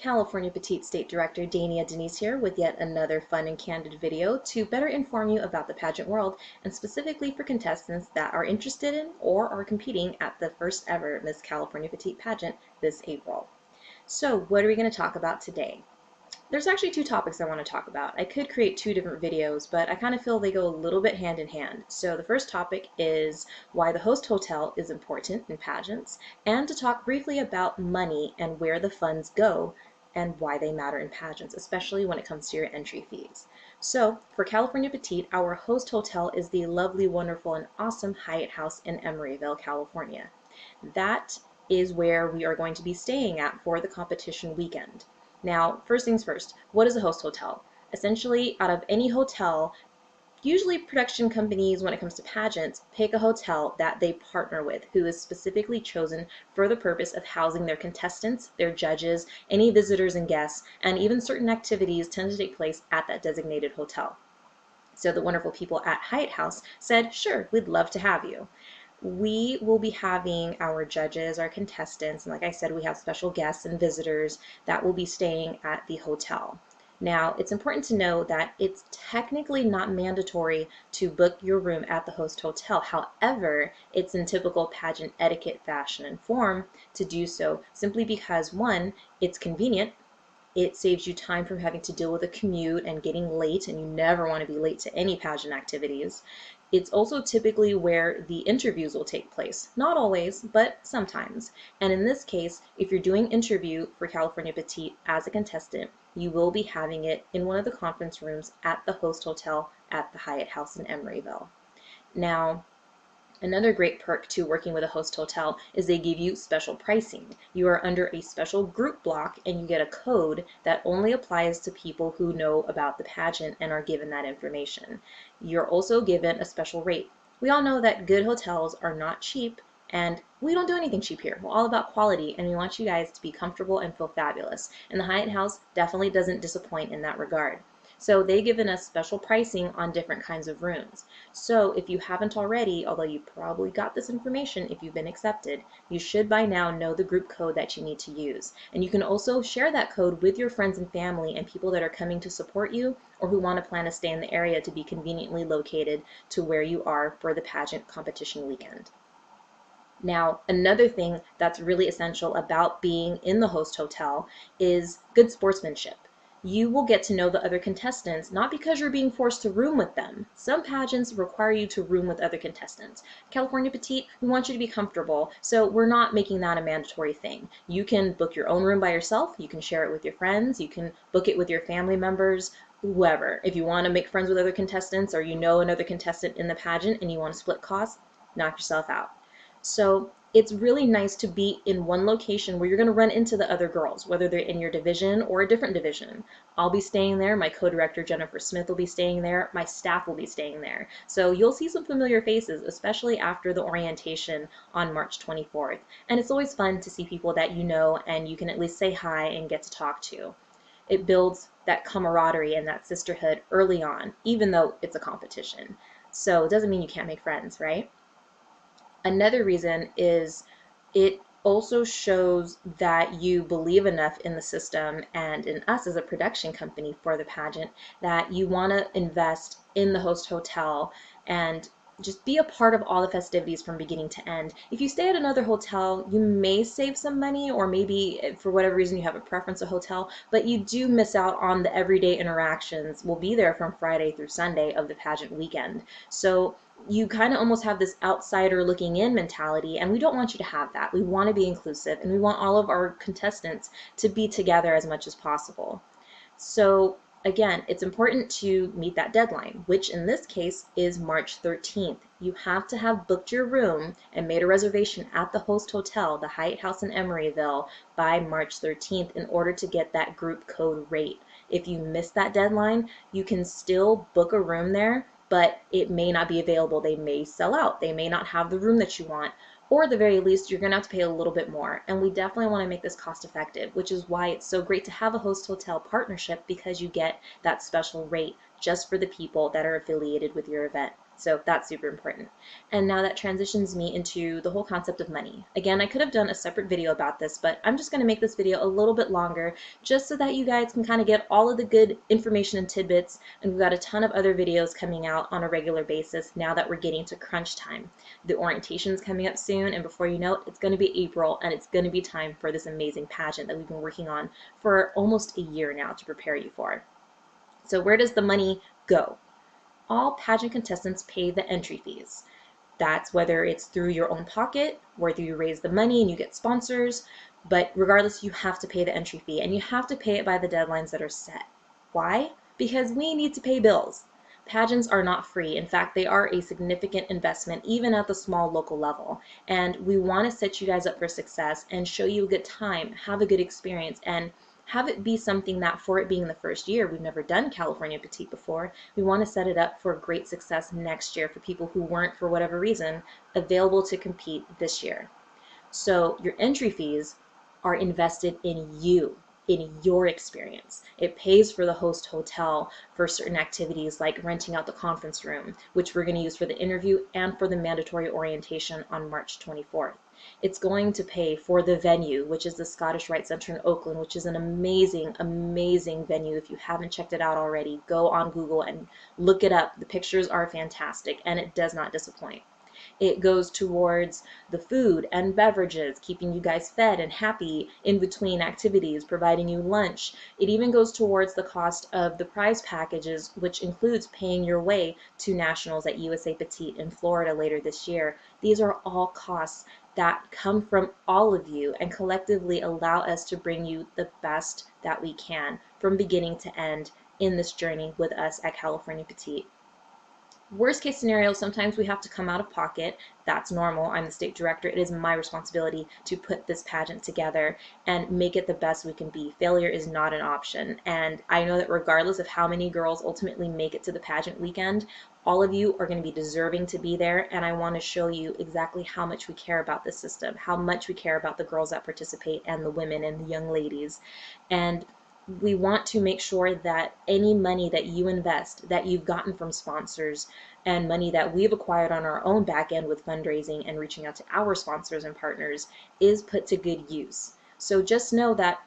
California Petite State Director Dania Denise here with yet another fun and candid video to better inform you about the pageant world, and specifically for contestants that are interested in or are competing at the first ever Miss California Petite pageant this April. So what are we going to talk about today? There's actually two topics I want to talk about. I could create two different videos, but I kind of feel they go a little bit hand in hand. So the first topic is why the host hotel is important in pageants, and to talk briefly about money and where the funds go and why they matter in pageants, especially when it comes to your entry fees. So for California Petite, our host hotel is the lovely, wonderful, and awesome Hyatt House in Emeryville, California. That is where we are going to be staying at for the competition weekend. Now, first things first, what is a host hotel? Essentially, out of any hotel, usually production companies, when it comes to pageants, pick a hotel that they partner with, who is specifically chosen for the purpose of housing their contestants, their judges, any visitors and guests, and even certain activities tend to take place at that designated hotel. So the wonderful people at Hyatt House said, sure, we'd love to have you. We will be having our judges, our contestants, and like I said, we have special guests and visitors that will be staying at the hotel. Now, it's important to know that it's technically not mandatory to book your room at the host hotel. However, it's in typical pageant etiquette, fashion, and form to do so, simply because, one, it's convenient. It saves you time from having to deal with a commute and getting late, and you never want to be late to any pageant activities. It's also typically where the interviews will take place. Not always, but sometimes. And in this case, if you're doing interview for California Petite as a contestant, you will be having it in one of the conference rooms at the host hotel at the Hyatt House in Emeryville. Now, another great perk to working with a host hotel is they give you special pricing. You are under a special group block and you get a code that only applies to people who know about the pageant and are given that information. You're also given a special rate. We all know that good hotels are not cheap, and we don't do anything cheap here. We're all about quality, and we want you guys to be comfortable and feel fabulous. And the Hyatt House definitely doesn't disappoint in that regard. So they've given us special pricing on different kinds of rooms. So if you haven't already, although you probably got this information if you've been accepted, you should by now know the group code that you need to use. And you can also share that code with your friends and family and people that are coming to support you or who want to plan to stay in the area to be conveniently located to where you are for the pageant competition weekend. Now, another thing that's really essential about being in the host hotel is good sportsmanship. You will get to know the other contestants, not because you're being forced to room with them. Some pageants require you to room with other contestants. California Petite, we want you to be comfortable, so we're not making that a mandatory thing. You can book your own room by yourself, you can share it with your friends, you can book it with your family members, whoever. If you want to make friends with other contestants or you know another contestant in the pageant and you want to split costs, knock yourself out. So it's really nice to be in one location where you're going to run into the other girls, whether they're in your division or a different division. I'll be staying there. My co-director, Jennifer Smith, will be staying there. My staff will be staying there. So you'll see some familiar faces, especially after the orientation on March 24th. And it's always fun to see people that you know and you can at least say hi and get to talk to. It builds that camaraderie and that sisterhood early on, even though it's a competition. So it doesn't mean you can't make friends, right? Another reason is it also shows that you believe enough in the system and in us as a production company for the pageant that you want to invest in the host hotel and just be a part of all the festivities from beginning to end. If you stay at another hotel, you may save some money, or maybe for whatever reason you have a preference a hotel, but you do miss out on the everyday interactions. We'll be there from Friday through Sunday of the pageant weekend. So you kind of almost have this outsider looking in mentality, and we don't want you to have that. We want to be inclusive, and we want all of our contestants to be together as much as possible. So again, it's important to meet that deadline, which in this case is March 13th. You have to have booked your room and made a reservation at the host hotel, the Hyatt House in Emeryville, by March 13th in order to get that group code rate. If you miss that deadline, you can still book a room there, but it may not be available. They may sell out. They may not have the room that you want. Or at the very least, you're going to have to pay a little bit more. And we definitely want to make this cost effective, which is why it's so great to have a host hotel partnership, because you get that special rate just for the people that are affiliated with your event. So that's super important. And now that transitions me into the whole concept of money. Again, I could have done a separate video about this, but I'm just going to make this video a little bit longer just so that you guys can kind of get all of the good information and tidbits. And we've got a ton of other videos coming out on a regular basis now that we're getting to crunch time. The orientation is coming up soon, and before you know it, it's going to be April, and it's going to be time for this amazing pageant that we've been working on for almost a year now to prepare you for. So where does the money go? All pageant contestants pay the entry fees. That's whether it's through your own pocket, whether you raise the money and you get sponsors, but regardless, you have to pay the entry fee, and you have to pay it by the deadlines that are set. Why? Because we need to pay bills. Pageants are not free. In fact, they are a significant investment, even at the small local level. And we want to set you guys up for success and show you a good time, have a good experience, and have it be something that, for it being the first year, we've never done California Petite before, we want to set it up for great success next year for people who weren't, for whatever reason, available to compete this year. So your entry fees are invested in you, in your experience. It pays for the host hotel for certain activities like renting out the conference room, which we're going to use for the interview and for the mandatory orientation on March 24th. It's going to pay for the venue, which is the Scottish Rite Center in Oakland, which is an amazing, amazing venue. If you haven't checked it out already, go on Google and look it up. The pictures are fantastic, and it does not disappoint. It goes towards the food and beverages, keeping you guys fed and happy in between activities, providing you lunch. It even goes towards the cost of the prize packages, which includes paying your way to nationals at USA Petite in Florida later this year. These are all costs that come from all of you and collectively allow us to bring you the best that we can from beginning to end in this journey with us at California Petite. Worst case scenario, sometimes we have to come out of pocket. That's normal. I'm the state director. It is my responsibility to put this pageant together and make it the best we can be. Failure is not an option. And I know that regardless of how many girls ultimately make it to the pageant weekend, all of you are going to be deserving to be there. And I want to show you exactly how much we care about this system, how much we care about the girls that participate and the women and the young ladies. And we want to make sure that any money that you invest, that you've gotten from sponsors, and money that we've acquired on our own back end with fundraising and reaching out to our sponsors and partners, is put to good use. So just know that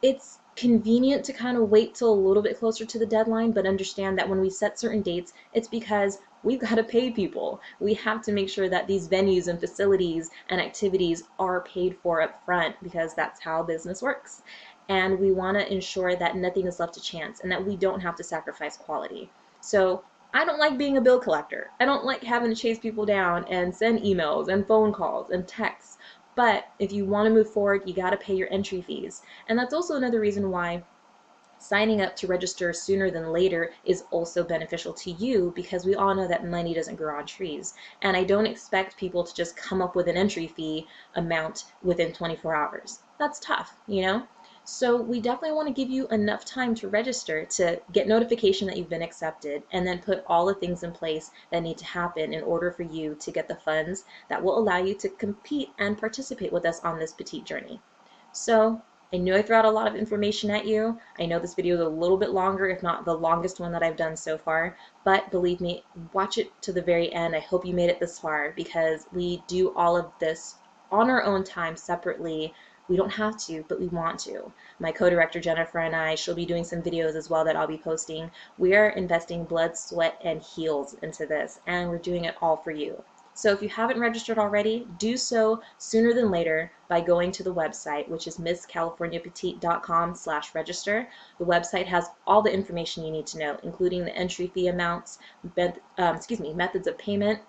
it's convenient to kind of wait till a little bit closer to the deadline, but understand that when we set certain dates, it's because we've got to pay people. We have to make sure that these venues and facilities and activities are paid for up front, because that's how business works. And we want to ensure that nothing is left to chance and that we don't have to sacrifice quality. So I don't like being a bill collector. I don't like having to chase people down and send emails and phone calls and texts. But if you want to move forward, you got to pay your entry fees. And that's also another reason why signing up to register sooner than later is also beneficial to you, because we all know that money doesn't grow on trees. And I don't expect people to just come up with an entry fee amount within 24 hours. That's tough, you know? So we definitely want to give you enough time to register, to get notification that you've been accepted, and then put all the things in place that need to happen in order for you to get the funds that will allow you to compete and participate with us on this petite journey. So I know I threw out a lot of information at you. I know this video is a little bit longer, if not the longest one that I've done so far, but believe me, watch it to the very end. I hope you made it this far, because we do all of this on our own time separately. We don't have to, but we want to. My co-director Jennifer and I, she'll be doing some videos as well that I'll be posting. We are investing blood, sweat, and heels into this, and we're doing it all for you. So if you haven't registered already, do so sooner than later by going to the website, which is misscaliforniapetite.com/register. The website has all the information you need to know, including the entry fee amounts, methods of payment,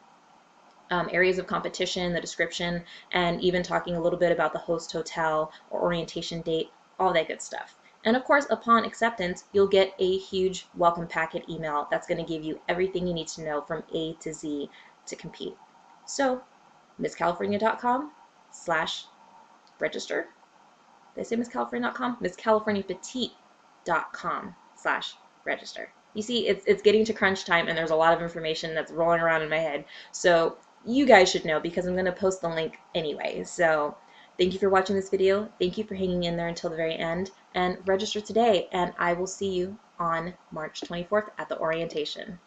areas of competition, the description, and even talking a little bit about the host hotel or orientation date, all that good stuff. And of course, upon acceptance, you'll get a huge welcome packet email that's going to give you everything you need to know from A to Z to compete. So, misscalifornia.com/register. Did I say misscalifornia.com? misscaliforniapetite.com/register. You see, it's getting to crunch time, and there's a lot of information that's rolling around in my head. So you guys should know, because I'm going to post the link anyway. So thank you for watching this video. Thank you for hanging in there until the very end, and register today, and I will see you on March 24th at the orientation.